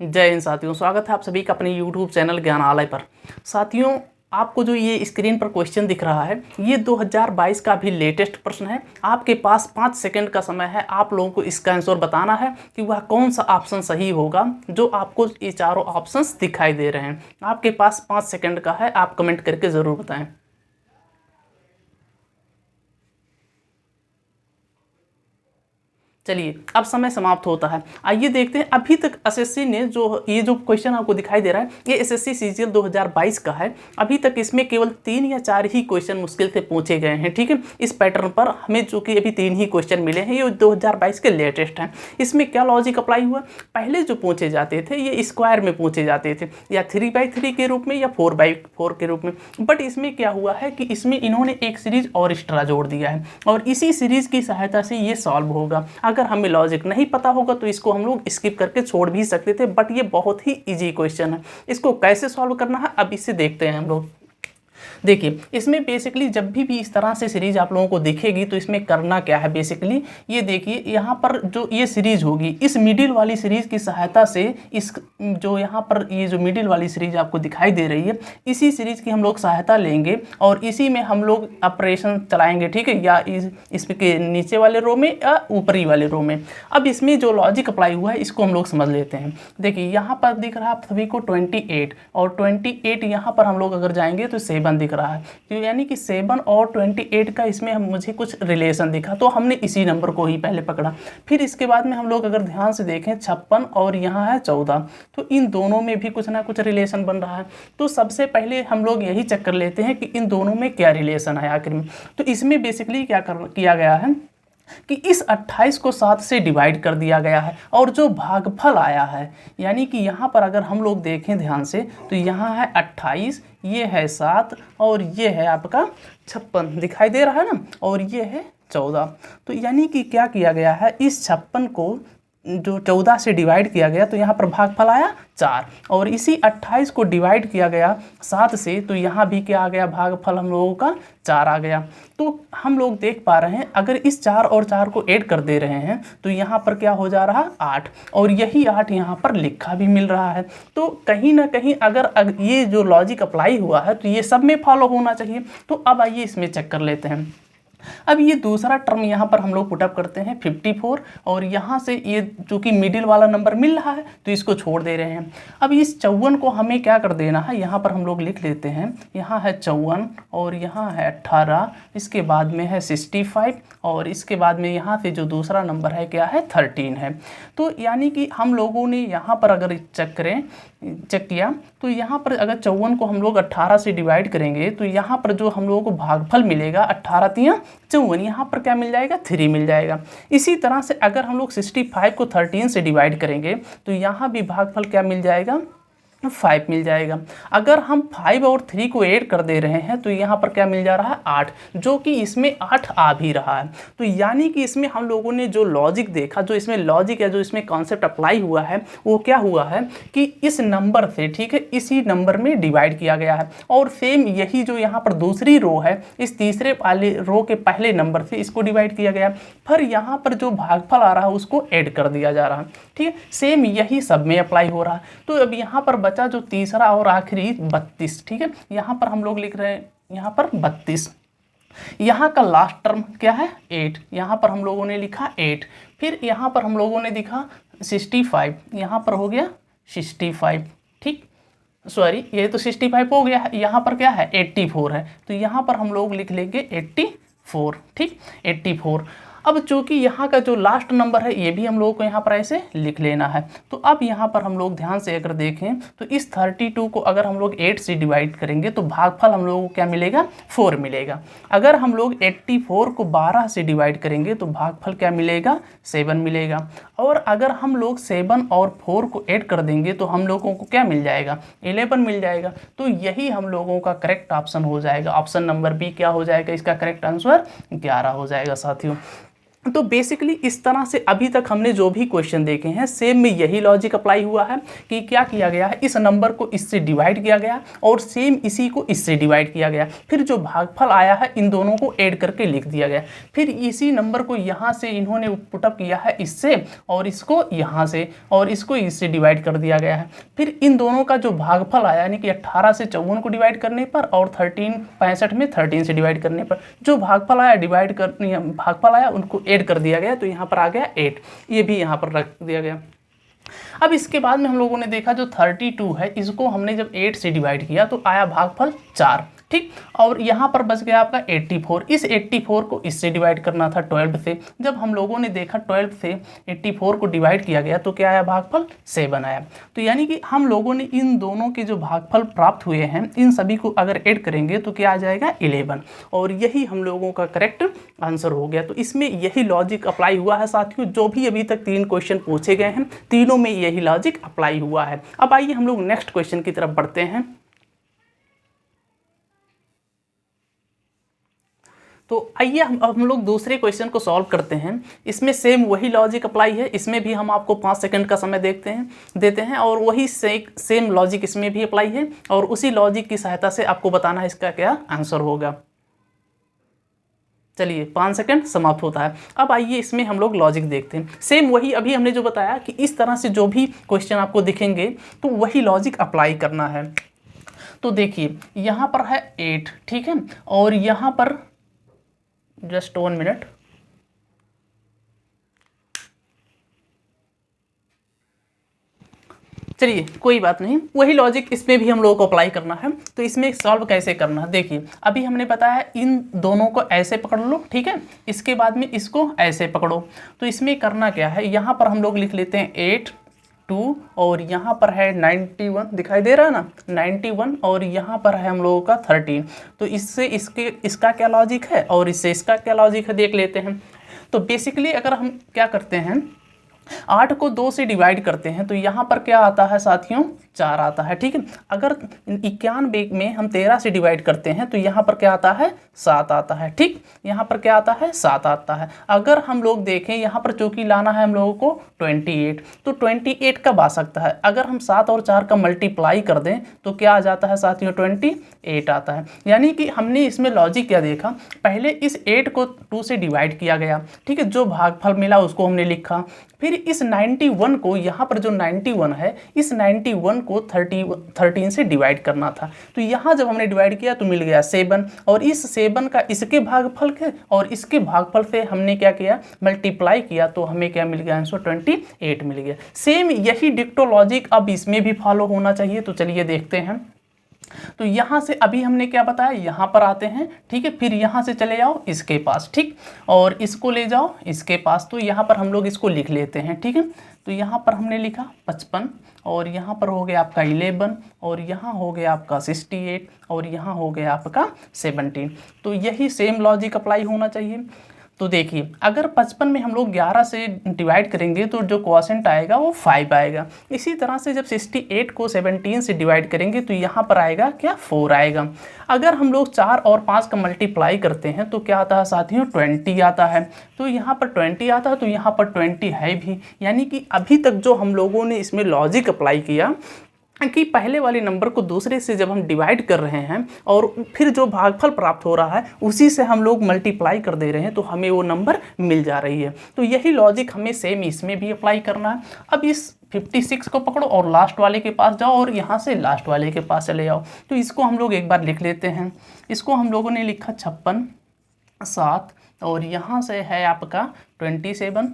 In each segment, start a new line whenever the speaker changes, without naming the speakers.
जय हिंद साथियों, स्वागत है आप सभी का अपने YouTube चैनल ज्ञानालय पर। साथियों, आपको जो ये स्क्रीन पर क्वेश्चन दिख रहा है, ये 2022 का भी लेटेस्ट प्रश्न है। आपके पास 5 सेकंड का समय है। आप लोगों को इसका आंसर बताना है कि वह कौन सा ऑप्शन सही होगा जो आपको ये चारों ऑप्शंस दिखाई दे रहे हैं। आपके पास 5 सेकंड का है, आप कमेंट करके ज़रूर बताएं। चलिए, अब समय समाप्त होता है। आइए देखते हैं। अभी तक एसएससी ने जो क्वेश्चन आपको दिखाई दे रहा है, ये एसएससी सीजीएल 2022 का है। अभी तक इसमें केवल 3 या 4 ही क्वेश्चन मुश्किल से पूछे गए हैं। ठीक है, इस पैटर्न पर हमें जो कि अभी 3 ही क्वेश्चन मिले हैं, ये 2022 के लेटेस्ट हैं। इसमें क्या लॉजिक अप्लाई हुआ? पहले जो पूछे जाते थे ये स्क्वायर में पूछे जाते थे, या 3/3 के रूप में, या 4/4 के रूप में। बट इसमें क्या हुआ है कि इसमें इन्होंने एक सीरीज और एक्स्ट्रा जोड़ दिया है, और इसी सीरीज की सहायता से ये सॉल्व होगा। अगर हमें लॉजिक नहीं पता होगा तो इसको हम लोग स्किप करके छोड़ भी सकते थे, बट ये बहुत ही इजी क्वेश्चन है। इसको कैसे सॉल्व करना है अब इससे देखते हैं हम लोग। देखिए, इसमें बेसिकली जब भी इस तरह से सीरीज आप लोगों को दिखेगी तो इसमें करना क्या है। बेसिकली ये देखिए, यहाँ पर जो ये सीरीज होगी, इस मिडिल वाली सीरीज की सहायता से इस जो यहाँ पर ये जो मिडिल वाली सीरीज आपको दिखाई दे रही है, इसी सीरीज की हम लोग सहायता लेंगे और इसी में हम लोग ऑपरेशन चलाएंगे। ठीक है, या इसके नीचे वाले रो में या ऊपरी वाले रो में। अब इसमें जो लॉजिक अप्लाई हुआ है इसको हम लोग समझ लेते हैं। देखिए, यहाँ पर दिख रहा है आप सभी को 28, और 28 यहाँ पर हम लोग अगर जाएंगे तो 7 दिख रहा है। तो यानी कि 7 और 28 का इसमें मुझे कुछ रिलेशन दिखा, तो हमने इसी नंबर को ही पहले पकड़ा। फिर इसके बाद में हम लोग अगर ध्यान से देखें 56 और यहाँ है 14, तो इन दोनों में भी कुछ ना कुछ रिलेशन बन रहा है। तो सबसे पहले हम लोग यही चेक कर लेते हैं कि इन दोनों में क्या रिलेशन है आखिर में। तो इसमें बेसिकली क्या किया गया है कि इस 28 को 7 से डिवाइड कर दिया गया है, और जो भागफल आया है, यानी कि यहाँ पर अगर हम लोग देखें ध्यान से, तो यहाँ है 28, ये है 7, और ये है आपका 56 दिखाई दे रहा है ना, और ये है 14। तो यानी कि क्या किया गया है, इस 56 को जो 14 से डिवाइड किया गया तो यहाँ पर भागफल आया 4, और इसी 28 को डिवाइड किया गया 7 से, तो यहाँ भी क्या आ गया, भागफल हम लोगों का 4 आ गया। तो हम लोग देख पा रहे हैं, अगर इस 4 और 4 को ऐड कर दे रहे हैं तो यहाँ पर क्या हो जा रहा है, 8, और यही 8 यहाँ पर लिखा भी मिल रहा है। तो कहीं ना कहीं अगर ये जो लॉजिक अप्लाई हुआ है तो ये सब में फॉलो होना चाहिए। तो अब आइए इसमें चेक कर लेते हैं। अब ये दूसरा टर्म यहाँ पर हम लोग पुटअप करते हैं 54, और यहाँ से ये जो कि मिडिल वाला नंबर मिल रहा है तो इसको छोड़ दे रहे हैं। अब इस 54 को हमें क्या कर देना है, यहाँ पर हम लोग लिख लेते हैं, यहाँ है 54 और यहाँ है 18, इसके बाद में है 65, और इसके बाद में यहाँ से जो दूसरा नंबर है क्या है, 13 है। तो यानी कि हम लोगों ने यहाँ पर अगर चेक किया तो यहाँ पर अगर 54 को हम लोग 18 से डिवाइड करेंगे तो यहाँ पर जो हम लोगों को भागफल मिलेगा 18 × 54, यहाँ पर क्या मिल जाएगा, 3 मिल जाएगा। इसी तरह से अगर हम लोग 65 को 13 से डिवाइड करेंगे तो यहाँ भी भागफल क्या मिल जाएगा, 5 मिल जाएगा। अगर हम 5 और 3 को ऐड कर दे रहे हैं तो यहाँ पर क्या मिल जा रहा है, 8, जो कि इसमें 8 आ भी रहा है। तो यानी कि इसमें हम लोगों ने जो लॉजिक देखा, जो इसमें लॉजिक है, जो इसमें कॉन्सेप्ट अप्लाई हुआ है, वो क्या हुआ है कि इस नंबर से, ठीक है, इसी नंबर में डिवाइड किया गया है। और सेम यही जो यहाँ पर दूसरी रो है, इस तीसरे वाले रो के पहले नंबर से इसको डिवाइड किया गया, फिर यहाँ पर जो भागफल आ रहा है उसको ऐड कर दिया जा रहा है। ठीक है, सेम यही सब में अप्लाई हो रहा है। तो अब यहाँ पर बचा जो तीसरा और आखिरी 32। ठीक है, यहाँ पर हम लोग लिख रहे हैं यहाँ पर 32। यहाँ का लास्ट टर्म क्या है, 8, यहाँ पर हम लोगों ने लिखा 8। फिर यहाँ पर हम लोगों ने दिखा 65, यहाँ पर हो गया 65। ठीक, सॉरी, ये तो 65 हो गया है, यहाँ पर क्या है, 84 है, तो यहाँ पर हम लोग लिख लेंगे 84। ठीक, 84। अब चूँकि यहाँ का जो लास्ट नंबर है ये भी हम लोगों को यहाँ पर ऐसे लिख लेना है। तो अब यहाँ पर हम लोग ध्यान से अगर देखें तो इस 32 को अगर हम लोग 8 से डिवाइड करेंगे तो भागफल हम लोगों को क्या मिलेगा, 4 मिलेगा। अगर हम लोग 84 को 12 से डिवाइड करेंगे तो भागफल क्या मिलेगा, 7 मिलेगा। और अगर हम लोग 7 और 4 को ऐड कर देंगे तो हम लोगों को क्या मिल जाएगा, 11 मिल जाएगा। तो यही हम लोगों का करेक्ट ऑप्शन हो जाएगा। ऑप्शन नंबर बी क्या हो जाएगा, इसका करेक्ट आंसर 11 हो जाएगा साथियों। तो बेसिकली इस तरह से अभी तक हमने जो भी क्वेश्चन देखे हैं सेम में यही लॉजिक अप्लाई हुआ है कि क्या किया गया है, इस नंबर को इससे डिवाइड किया गया और सेम इसी को इससे डिवाइड किया गया, फिर जो भागफल आया है इन दोनों को ऐड करके लिख दिया गया, फिर इसी नंबर को यहाँ से इन्होंने पुटअप किया है इससे और इसको यहाँ से और इसको इससे डिवाइड कर दिया गया है, फिर इन दोनों का जो भागफल आया यानी कि 18 से 54 को डिवाइड करने पर और 65 में 13 से डिवाइड करने पर जो भागफल आया भागफल आया उनको ऐड कर दिया गया, तो यहाँ पर आ गया 8, ये भी यहाँ पर रख दिया गया। अब इसके बाद में हम लोगों ने देखा जो 32 है इसको हमने जब 8 से डिवाइड किया तो आया भागफल 4, ठीक, और यहाँ पर बच गया आपका 84, इस 84 को इससे डिवाइड करना था 12 से, जब हम लोगों ने देखा 12 से 84 को डिवाइड किया गया तो क्या आया, भागफल 7 आया। तो यानी कि हम लोगों ने इन दोनों के जो भागफल प्राप्त हुए हैं इन सभी को अगर ऐड करेंगे तो क्या आ जाएगा 11, और यही हम लोगों का करेक्ट आंसर हो गया। तो इसमें यही लॉजिक अप्लाई हुआ है साथियों, जो भी अभी तक 3 क्वेश्चन पूछे गए हैं तीनों में यही लॉजिक अप्लाई हुआ है। अब आइए हम लोग नेक्स्ट क्वेश्चन की तरफ बढ़ते हैं। तो आइए हम लोग दूसरे क्वेश्चन को सॉल्व करते हैं। इसमें सेम वही लॉजिक अप्लाई है, इसमें भी हम आपको 5 सेकंड का समय देते हैं और वही सेम लॉजिक इसमें भी अप्लाई है और उसी लॉजिक की सहायता से आपको बताना है इसका क्या आंसर होगा। चलिए 5 सेकंड समाप्त होता है। अब आइए इसमें हम लोग लॉजिक देखते हैं। सेम वही अभी हमने जो बताया कि इस तरह से जो भी क्वेश्चन आपको दिखेंगे तो वही लॉजिक अप्लाई करना है। तो देखिए यहाँ पर है 8, ठीक है, और यहाँ पर जस्ट 1 मिनट, चलिए कोई बात नहीं, वही लॉजिक इसमें भी हम लोगों को अप्लाई करना है। तो इसमें सॉल्व कैसे करना है, देखिए अभी हमने बताया इन दोनों को ऐसे पकड़ लो, ठीक है, इसके बाद में इसको ऐसे पकड़ो। तो इसमें करना क्या है, यहाँ पर हम लोग लिख लेते हैं 8 2 और यहाँ पर है 91, दिखाई दे रहा है ना 91, और यहाँ पर है हम लोगों का 13। तो इससे इसका क्या लॉजिक है और इससे इसका क्या लॉजिक है देख लेते हैं। तो बेसिकली अगर हम क्या करते हैं 8 को 2 से डिवाइड करते हैं तो यहाँ पर क्या आता है साथियों, 4 आता है, ठीक है। अगर 91 में हम 13 से डिवाइड करते हैं तो यहाँ पर क्या आता है, 7 आता है, ठीक, यहाँ पर क्या आता है, 7 आता है। अगर हम लोग देखें यहाँ पर चूंकि लाना है हम लोगों को 28, तो 28 कब आ सकता है, अगर हम 7 और 4 का मल्टीप्लाई कर दें तो क्या आ जाता है साथियों, 28 आता है। यानी कि हमने इसमें लॉजिक क्या देखा, पहले इस 8 को 2 से डिवाइड किया गया, ठीक है, जो भागफल मिला उसको हमने लिखा, फिर इस 91 को यहाँ पर जो 91 है इस 91 को 13 से डिवाइड करना था। तो यहाँ जब हमने डिवाइड किया तो मिल गया 7, और इस 7 का इसके भागफल के और इसके भागफल से हमने क्या किया, मल्टीप्लाई किया, तो हमें क्या मिल गया, आंसर 28 मिल गया। सेम यही डिक्टो लॉजिक अब इसमें भी फॉलो होना चाहिए। तो चलिए देखते हैं। तो यहाँ से अभी हमने क्या बताया, यहाँ पर आते हैं, ठीक है, फिर यहाँ से चले जाओ इसके पास, ठीक, और इसको ले जाओ इसके पास। तो यहाँ पर हम लोग इसको लिख लेते हैं, ठीक है। तो यहाँ पर हमने लिखा 55 और यहाँ पर हो गया आपका 11 और यहाँ हो गया आपका 68 और यहाँ हो गया आपका 17। तो यही सेम लॉजिक अप्लाई होना चाहिए। तो देखिए अगर 55 में हम लोग 11 से डिवाइड करेंगे तो जो क्वोशिएंट आएगा वो 5 आएगा। इसी तरह से जब 68 को 17 से डिवाइड करेंगे तो यहाँ पर आएगा क्या, 4 आएगा। अगर हम लोग 4 और 5 का मल्टीप्लाई करते हैं तो क्या आता है साथियों, 20 आता है। तो यहाँ पर 20 आता है तो यहाँ पर 20 है भी। यानी कि अभी तक जो हम लोगों ने इसमें लॉजिक अप्लाई किया कि पहले वाले नंबर को दूसरे से जब हम डिवाइड कर रहे हैं और फिर जो भागफल प्राप्त हो रहा है उसी से हम लोग मल्टीप्लाई कर दे रहे हैं तो हमें वो नंबर मिल जा रही है। तो यही लॉजिक हमें सेम इसमें भी अप्लाई करना है। अब इस 56 को पकड़ो और लास्ट वाले के पास जाओ और यहाँ से लास्ट वाले के पास चले जाओ। तो इसको हम लोग एक बार लिख लेते हैं। इसको हम लोगों ने लिखा 56 7 और यहाँ से है आपका 27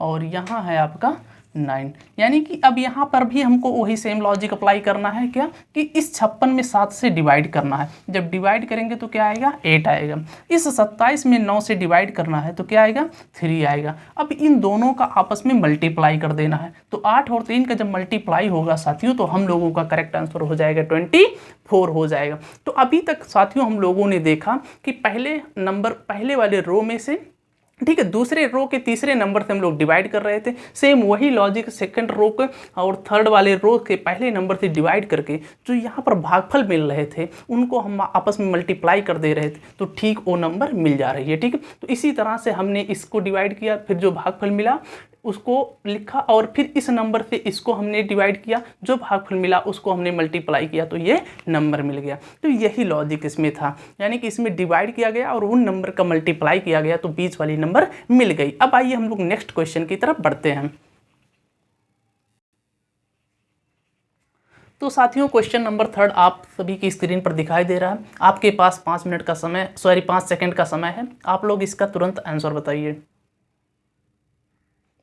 और यहाँ है आपका 9। यानी कि अब यहाँ पर भी हमको वही सेम लॉजिक अप्लाई करना है, क्या कि इस 56 में 7 से डिवाइड करना है। जब डिवाइड करेंगे तो क्या आएगा, 8 आएगा। इस 27 में 9 से डिवाइड करना है तो क्या आएगा, 3 आएगा। अब इन दोनों का आपस में मल्टीप्लाई कर देना है। तो 8 और 3 का जब मल्टीप्लाई होगा साथियों तो हम लोगों का करेक्ट आंसर हो जाएगा 24 हो जाएगा। तो अभी तक साथियों हम लोगों ने देखा कि पहले वाले रो में से ठीक है। दूसरे रो के तीसरे नंबर से हम लोग डिवाइड कर रहे थे। सेम वही लॉजिक सेकंड रो के और थर्ड वाले रो के पहले नंबर से डिवाइड करके जो यहाँ पर भागफल मिल रहे थे उनको हम आपस में मल्टीप्लाई कर दे रहे थे, तो ठीक वो नंबर मिल जा रही है। ठीक है, तो इसी तरह से हमने इसको डिवाइड किया, फिर जो भागफल मिला उसको लिखा और फिर इस नंबर से इसको हमने डिवाइड किया, जो भागफल मिला उसको हमने मल्टीप्लाई किया, तो ये नंबर मिल गया। तो यही लॉजिक इसमें था, यानी कि इसमें डिवाइड किया गया और उन नंबर का मल्टीप्लाई किया गया तो बीच वाली नंबर मिल गई। अब आइए हम लोग नेक्स्ट क्वेश्चन की तरफ बढ़ते हैं। तो साथियों क्वेश्चन नंबर 3 आप सभी की स्क्रीन पर दिखाई दे रहा है। आपके पास 5 मिनट का समय, 5 सेकंड का समय है। आप लोग इसका तुरंत आंसर बताइए।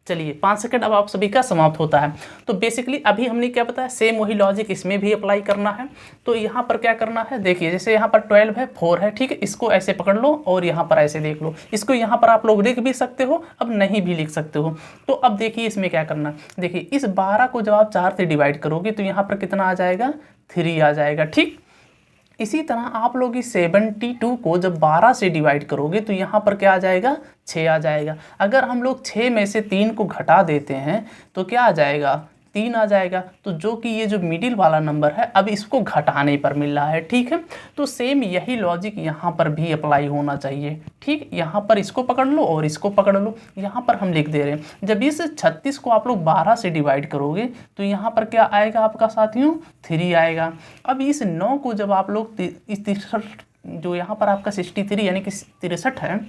चलिए 5 सेकंड अब आप सभी का समाप्त होता है। तो बेसिकली अभी हमने क्या बताया, सेम वही लॉजिक इसमें भी अप्लाई करना है। तो यहाँ पर क्या करना है, देखिए जैसे यहाँ पर 12 है, 4 है, ठीक है, इसको ऐसे पकड़ लो और यहाँ पर ऐसे देख लो। इसको यहाँ पर आप लोग लिख भी सकते हो, अब नहीं भी लिख सकते हो। तो अब देखिए इसमें क्या करना, देखिए इस 12 को जब आप 4 से डिवाइड करोगे तो यहाँ पर कितना आ जाएगा, 3 आ जाएगा। ठीक, इसी तरह आप लोग इस 72 को जब 12 से डिवाइड करोगे तो यहाँ पर क्या आ जाएगा, 6 आ जाएगा। अगर हम लोग 6 में से 3 को घटा देते हैं तो क्या आ जाएगा, 3 आ जाएगा। तो जो कि ये जो मिडिल वाला नंबर है अब इसको घटाने पर मिल रहा है। ठीक है, तो सेम यही लॉजिक यहाँ पर भी अप्लाई होना चाहिए। ठीक, यहाँ पर इसको पकड़ लो और इसको पकड़ लो। यहाँ पर हम लिख दे रहे हैं, जब इस 36 को आप लोग 12 से डिवाइड करोगे तो यहाँ पर क्या आएगा आपका साथियों, 3 आएगा। अब इस 9 को जब आप लोग इस 63, जो यहाँ पर आपका 63 यानी कि 63 है,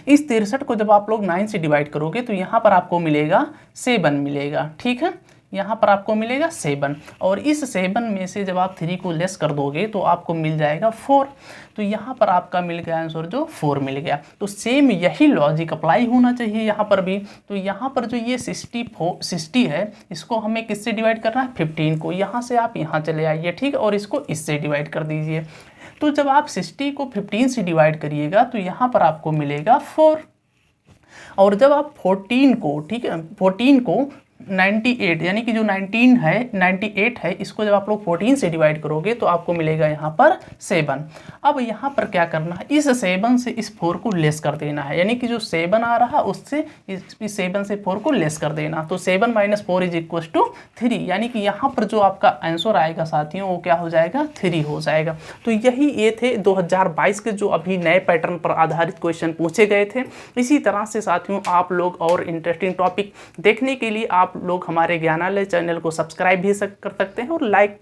इस 63 को जब आप लोग 9 से डिवाइड करोगे तो यहाँ पर आपको मिलेगा 7 मिलेगा। ठीक है, यहाँ पर आपको मिलेगा 7 और इस 7 में से जब आप 3 को लेस कर दोगे तो आपको मिल जाएगा 4। तो यहाँ पर आपका मिल गया आंसर जो 4 मिल गया। तो सेम यही लॉजिक अप्लाई होना चाहिए यहाँ पर भी। तो यहाँ पर जो ये 60 है, इसको हमें किससे डिवाइड करना है, 15 को। यहाँ से आप यहाँ चले आइए, ठीक है, और इसको इससे डिवाइड कर दीजिए। तो जब आप 60 को 15 से डिवाइड करिएगा तो यहाँ पर आपको मिलेगा 4। और जब आप 14 को, ठीक है, 14 को 98 यानी कि जो 98 है, इसको जब आप लोग 14 से डिवाइड करोगे तो आपको मिलेगा यहाँ पर 7। अब यहाँ पर क्या करना है, इस 7 से इस 4 को लेस कर देना है, यानी कि जो 7 आ रहा है उससे इस 7 से 4 को लेस कर देना। तो 7 - 4 = 3, यानी कि यहाँ पर जो आपका आंसर आएगा साथियों वो क्या हो जाएगा, 3 हो जाएगा। तो यही ये थे 2022 के जो अभी नए पैटर्न पर आधारित क्वेश्चन पूछे गए थे। इसी तरह से साथियों आप लोग और इंटरेस्टिंग टॉपिक देखने के लिए आप लोग हमारे ज्ञानालय चैनल को सब्सक्राइब भी कर सकते हैं और लाइक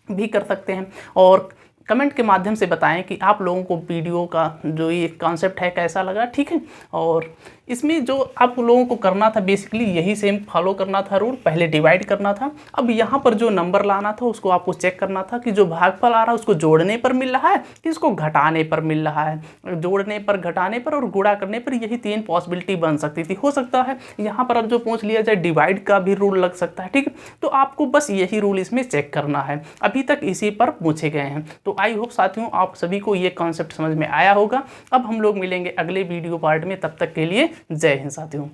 भी कर सकते हैं, और कमेंट के माध्यम से बताएं कि आप लोगों को वीडियो का जो ये कॉन्सेप्ट है कैसा लगा। ठीक है, और इसमें जो आप लोगों को करना था बेसिकली यही सेम फॉलो करना था रूल, पहले डिवाइड करना था। अब यहाँ पर जो नंबर लाना था उसको आपको चेक करना था कि जो भागफल आ रहा है उसको जोड़ने पर मिल रहा है कि इसको घटाने पर मिल रहा है। जोड़ने पर, घटाने पर और गुणा करने पर, यही 3 पॉसिबिलिटी बन सकती थी। हो सकता है यहाँ पर अब जो पूछ लिया जाए डिवाइड का भी रूल लग सकता है। ठीक है, तो आपको बस यही रूल इसमें चेक करना है। अभी तक इसी पर पूछे गए हैं। तो आई होप साथियों आप सभी को ये कॉन्सेप्ट समझ में आया होगा। अब हम लोग मिलेंगे अगले वीडियो पार्ट में, तब तक के लिए जय हिंद साथियों।